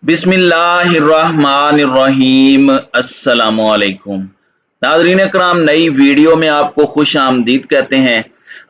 बिस्मिल्लाहिर्रहमानिर्रहीम। अस्सलामुअलैकुम नाज़रीन कराम, नई वीडियो में आपको खुश आमदीद कहते हैं।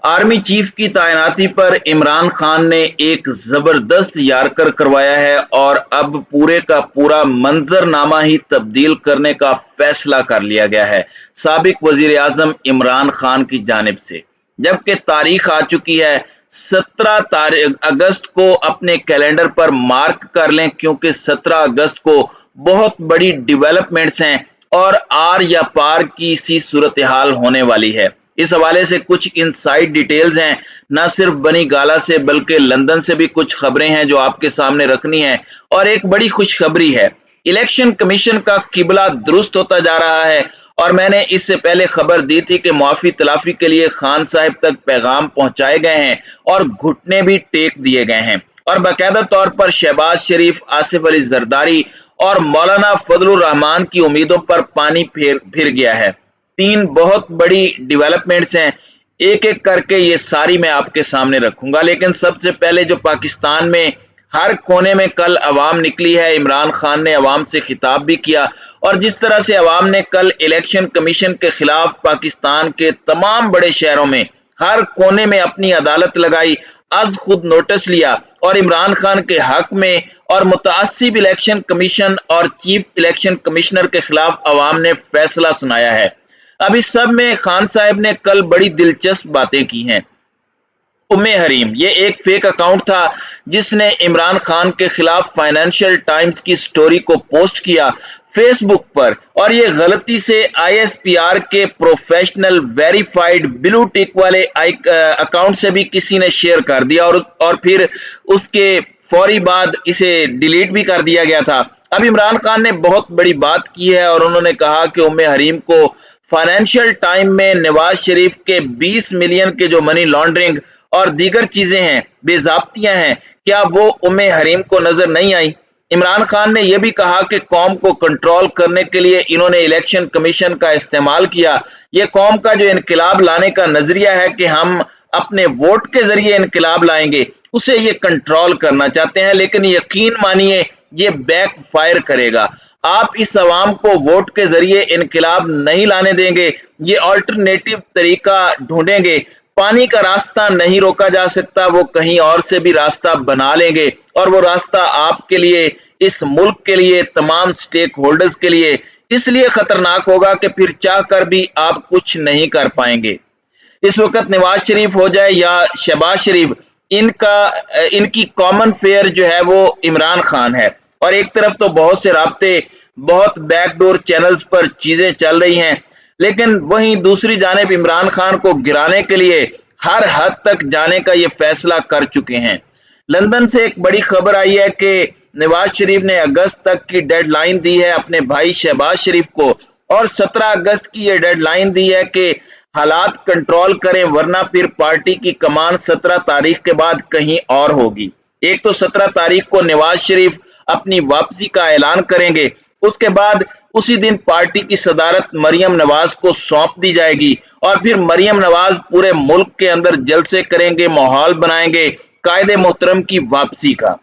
आर्मी चीफ की तैनाती पर इमरान खान ने एक जबरदस्त यारकर करवाया है और अब पूरे का पूरा मंजरनामा ही तब्दील करने का फैसला कर लिया गया है साबिक वजीर आजम इमरान खान की जानिब से। जबकि तारीख आ चुकी है 17 अगस्त को, अपने कैलेंडर पर मार्क कर लें क्योंकि 17 अगस्त को बहुत बड़ी डेवलपमेंट्स हैं और आर या पार की सी सूरत हाल होने वाली है। इस हवाले से कुछ इनसाइड डिटेल्स हैं, न सिर्फ बनी गाला से बल्कि लंदन से भी कुछ खबरें हैं जो आपके सामने रखनी है। और एक बड़ी खुशखबरी है, इलेक्शन कमीशन का किबला दुरुस्त होता जा रहा है। और मैंने इससे पहले खबर दी थी कि मुआफी तलाफी के लिए खान साहब तक पैगाम पहुंचाए गए हैं और घुटने भी टेक दिए गए हैं और बाकायदा तौर पर शहबाज शरीफ, आसिफ अली जरदारी और मौलाना फजलुर रहमान की उम्मीदों पर पानी फिर गया है। तीन बहुत बड़ी डेवलपमेंट्स हैं, एक एक करके ये सारी मैं आपके सामने रखूंगा। लेकिन सबसे पहले जो पाकिस्तान में हर कोने में कल अवाम निकली है, इमरान खान ने अवाम से खिताब भी किया और जिस तरह से अवाम ने कल इलेक्शन कमीशन के खिलाफ पाकिस्तान के तमाम बड़े शहरों में हर कोने में अपनी अदालत लगाई, आज खुद नोटिस लिया और इमरान खान के हक में और मुतासिब इलेक्शन कमीशन और चीफ इलेक्शन कमिश्नर के खिलाफ अवाम ने फैसला सुनाया है। अब इस सब में खान साहब ने कल बड़ी दिलचस्प बातें की हैं। उम्मे हरीम ये एक फेक अकाउंट था जिसने इमरान खान के खिलाफ फाइनेंशियल टाइम्स की स्टोरी को पोस्ट किया फेसबुक पर, और ये गलती से आईएसपीआर के प्रोफेशनल वेरीफाइड ब्लू टिक वाले अकाउंट से भी किसी ने शेयर कर दिया और फिर उसके फौरी बाद इसे डिलीट भी कर दिया गया था। अब इमरान खान ने बहुत बड़ी बात की है और उन्होंने कहा कि उम्मे हरीम को फाइनेंशियल टाइम में नवाज शरीफ के 20 मिलियन के जो मनी लॉन्ड्रिंग और दीगर चीजें हैं, बेजाब्तियां हैं, क्या वो उम्मे हरीम को नजर नहीं आई। इमरान खान ने यह भी कहा कि कौम को कंट्रोल करने के लिए इन्होंने इलेक्शन कमीशन का इस्तेमाल किया। यह कौम का जो इनकलाब लाने का नजरिया है कि हम अपने वोट के जरिए इनकलाब लाएंगे, उसे ये कंट्रोल करना चाहते हैं। लेकिन यकीन मानिए ये बैक फायर करेगा। आप इस अवाम को वोट के जरिए इनकलाब नहीं लाने देंगे, ये ऑल्टरनेटिव तरीका ढूंढेंगे। पानी का रास्ता नहीं रोका जा सकता, वो कहीं और से भी रास्ता बना लेंगे और वो रास्ता आपके लिए, इस मुल्क के लिए, तमाम स्टेक होल्डर्स के लिए इसलिए खतरनाक होगा कि फिर चाह कर भी आप कुछ नहीं कर पाएंगे। इस वक्त नवाज शरीफ हो जाए या शहबाज शरीफ, इनकी कॉमन फेयर जो है वो इमरान खान है। और एक तरफ तो बहुत से राब्ते, बहुत बैकडोर चैनल्स पर चीजें चल रही हैं, लेकिन वहीं दूसरी जानिब इमरान खान को गिराने के लिए हर हद तक जाने का ये फैसला कर चुके हैं। लंदन से एक बड़ी खबर आई है कि नवाज शरीफ ने अगस्त तक की डेडलाइन दी है अपने भाई शहबाज शरीफ को और 17 अगस्त की ये डेडलाइन दी है कि हालात कंट्रोल करें, वरना फिर पार्टी की कमान 17 तारीख के बाद कहीं और होगी। एक तो 17 तारीख को नवाज शरीफ अपनी वापसी का ऐलान करेंगे, उसके बाद उसी दिन पार्टी की सदारत मरियम नवाज को सौंप दी जाएगी और फिर मरियम नवाज पूरे मुल्क के अंदर जलसे करेंगे, माहौल बनाएंगे कायदे मोहतरम की वापसी का।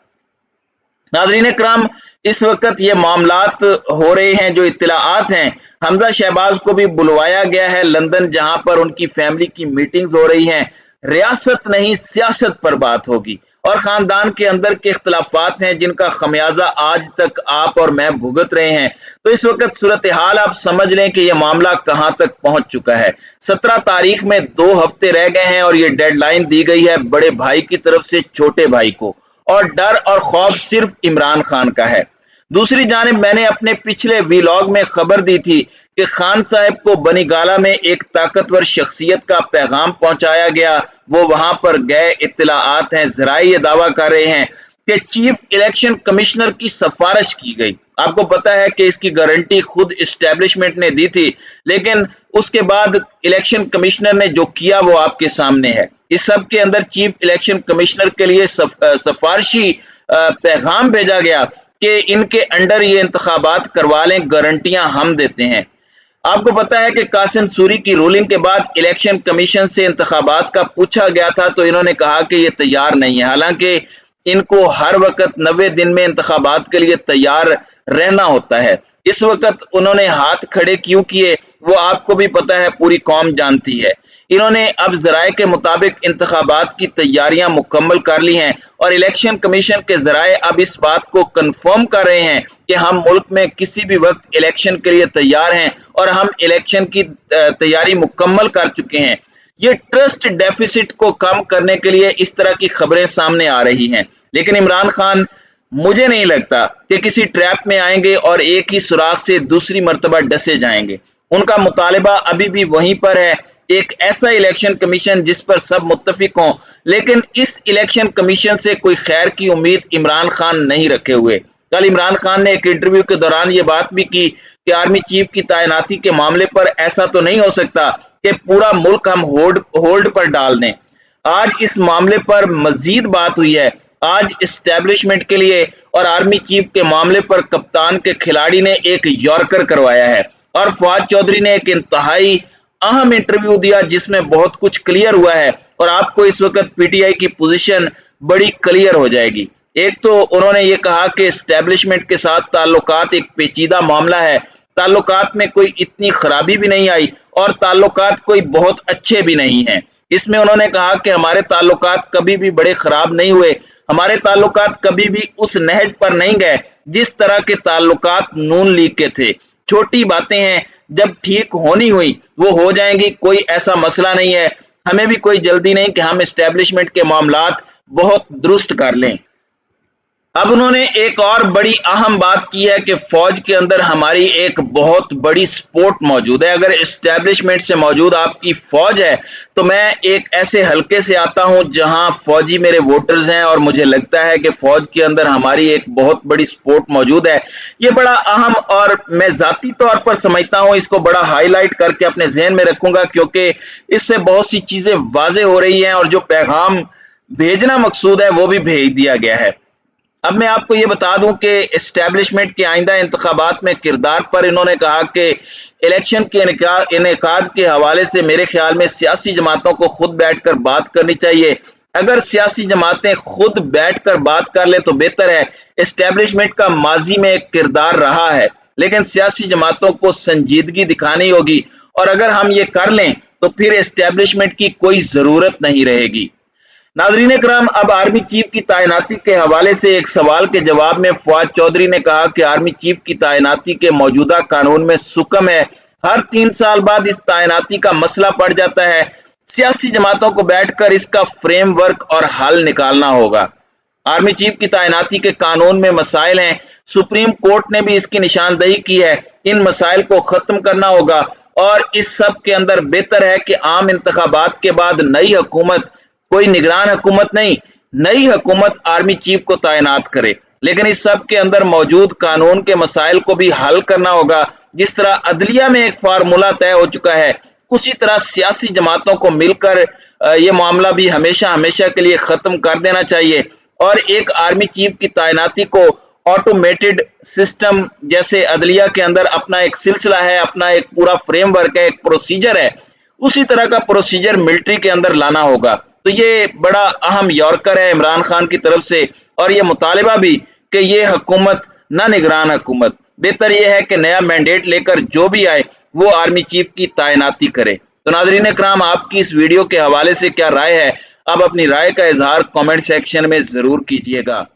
नाज़रीन कराम, इस वक्त ये मामलात हो रहे हैं, जो इत्तलाआत हैं, हमजा शहबाज को भी बुलवाया गया है लंदन, जहां पर उनकी फैमिली की मीटिंग्स हो रही हैं। रियासत नहीं सियासत पर बात होगी और खानदान के अंदर के इख्तलाफात हैं जिनका खमियाजा आज तक आप और मैं भुगत रहे हैं। तो इस वक्त सूरत हाल आप समझ लें कि यह मामला कहां तक पहुंच चुका है। 17 तारीख में 2 हफ्ते रह गए हैं और ये डेडलाइन दी गई है बड़े भाई की तरफ से छोटे भाई को, और डर और खौफ सिर्फ इमरान खान का है। दूसरी जानिब मैंने अपने पिछले व्लॉग में खबर दी थी कि खान साहब को बनी गाला में एक ताकतवर शख्सियत का पैगाम पहुंचाया गया। वो वहां पर गए, इत्तलाआत हैं, जराई ये दावा कर रहे हैं कि चीफ इलेक्शन कमिश्नर की सिफारिश की गई। आपको पता है कि इसकी गारंटी खुद इस्टेब्लिशमेंट ने दी थी, लेकिन उसके बाद इलेक्शन कमिश्नर ने जो किया वो आपके सामने है। इस सब के अंदर चीफ इलेक्शन कमिश्नर के लिए सिफारशी पैगाम भेजा गया कि इनके अंडर ये इंतखाबात करवा लें, गारंटियां हम देते हैं। आपको पता है कि कासिम सूरी की रूलिंग के बाद इलेक्शन कमीशन से इंतखाबात का पूछा गया था तो इन्होंने कहा कि ये तैयार नहीं है। हालांकि इनको हर वक्त 90 दिन में इंतखाबात के लिए तैयार रहना होता है। इस वक्त उन्होंने हाथ खड़े क्यों किए वो आपको भी पता है, पूरी कौम जानती है। इन्होंने अब ज़राए के मुताबिक इंतखाबात की तैयारियां मुकम्मल कर ली हैं और इलेक्शन कमीशन के ज़राए अब इस बात को कन्फर्म कर रहे हैं कि हम मुल्क में किसी भी वक्त इलेक्शन के लिए तैयार हैं और हम इलेक्शन की तैयारी मुकम्मल कर चुके हैं। ये ट्रस्ट डेफिसिट को कम करने के लिए इस तरह की खबरें सामने आ रही हैं, लेकिन इमरान खान मुझे नहीं लगता कि किसी ट्रैप में आएंगे और एक ही सुराख से दूसरी मर्तबा डसे जाएंगे। उनका मुतालिबा अभी भी वहीं पर है, एक ऐसा इलेक्शन कमीशन जिस पर सब मुत्तफिक हों, लेकिन इस इलेक्शन कमीशन से कोई खैर की उम्मीद इमरान खान नहीं रखे हुए। कल इमरान खान ने एक इंटरव्यू के दौरान ये बात भी की कि आर्मी चीफ की तैनाती के मामले पर ऐसा तो नहीं हो सकता कि पूरा मुल्क हम होल्ड पर डाल दें। आज इस मामले पर मजीद बात हुई है। आज एस्टेब्लिशमेंट के लिए और आर्मी चीफ के मामले पर कप्तान के खिलाड़ी ने एक यॉर्कर करवाया है और फवाद चौधरी ने एक इंतहाई अहम इंटरव्यू दिया जिसमें बहुत कुछ क्लियर हुआ है और आपको इस वक्त पीटीआई की पोजीशन बड़ी क्लियर हो जाएगी। एक तो उन्होंने ये कहा कि एस्टेब्लिशमेंट के साथ ताल्लुकात एक पेचीदा मामला है, ताल्लुकात में कोई इतनी खराबी भी नहीं आई और ताल्लुकात कोई बहुत अच्छे भी नहीं हैं। इसमें उन्होंने कहा कि हमारे ताल्लुकात कभी भी बड़े खराब नहीं हुए, हमारे ताल्लुकात कभी भी उस नहज पर नहीं गए जिस तरह के ताल्लुकात नून लीग के थे। छोटी बातें हैं, जब ठीक होनी हुई वो हो जाएंगी, कोई ऐसा मसला नहीं है। हमें भी कोई जल्दी नहीं कि हम एस्टेब्लिशमेंट के मामलात बहुत दुरुस्त कर लें। अब उन्होंने एक और बड़ी अहम बात की है कि फौज के अंदर हमारी एक बहुत बड़ी सपोर्ट मौजूद है। अगर एस्टेब्लिशमेंट से मौजूद आपकी फौज है तो मैं एक ऐसे हलके से आता हूं जहां फौजी मेरे वोटर्स हैं और मुझे लगता है कि फौज के अंदर हमारी एक बहुत बड़ी सपोर्ट मौजूद है। ये बड़ा अहम और मैं जाती तौर पर समझता हूं, इसको बड़ा हाईलाइट करके अपने जहन में रखूंगा क्योंकि इससे बहुत सी चीजें वाजे हो रही हैं और जो पैगाम भेजना मकसूद है वो भी भेज दिया गया है। अब मैं आपको ये बता दूं कि एस्टेब्लिशमेंट के आइंदा इंतखाबात में किरदार पर इन्होंने कहा कि इलेक्शन के इनेकाद के हवाले से मेरे ख्याल में सियासी जमातों को खुद बैठकर बात करनी चाहिए। अगर सियासी जमातें खुद बैठकर बात कर ले तो बेहतर है। एस्टेब्लिशमेंट का माजी में एक किरदार रहा है, लेकिन सियासी जमातों को संजीदगी दिखानी होगी और अगर हम ये कर लें तो फिर एस्टेब्लिशमेंट की कोई जरूरत नहीं रहेगी। नाज़रीन इकराम, अब आर्मी चीफ की तैनाती के हवाले से एक सवाल के जवाब में फवाद चौधरी ने कहा कि आर्मी चीफ की तैनाती के मौजूदा कानून में सुकम है, हर 3 साल बाद इस तैनाती का मसला पड़ जाता है, सियासी जमातों को बैठकर इसका फ्रेमवर्क और हल निकालना होगा। आर्मी चीफ की तैनाती के कानून में मसाइल हैं, सुप्रीम कोर्ट ने भी इसकी निशानदेही की है, इन मसाइल को खत्म करना होगा और इस सब के अंदर बेहतर है कि आम इंतखाबात के बाद नई हुकूमत, कोई निगरान हुकूमत नहीं, नई हुकूमत आर्मी चीफ को तैनात करे, लेकिन इस सब के अंदर मौजूद कानून के मसाइल को भी हल करना होगा। जिस तरह अदलिया में एक फार्मूला तय हो चुका है, उसी तरह सियासी जमातों को मिलकर ये मामला भी हमेशा हमेशा के लिए खत्म कर देना चाहिए और एक आर्मी चीफ की तैनाती को ऑटोमेटेड सिस्टम जैसे अदलिया के अंदर अपना एक सिलसिला है, अपना एक पूरा फ्रेमवर्क है, एक प्रोसीजर है, उसी तरह का प्रोसीजर मिलिट्री के अंदर लाना होगा। तो ये बड़ा अहम यॉर्कर है इमरान खान की तरफ से और ये मुतालिबा भी कि ये हुकूमत ना निगरान हुकूमत, बेहतर ये है कि नया मैंडेट लेकर जो भी आए वो आर्मी चीफ की तैनाती करे। तो नाज़रीन इकराम, आपकी इस वीडियो के हवाले से क्या राय है? आप अपनी राय का इजहार कमेंट सेक्शन में जरूर कीजिएगा।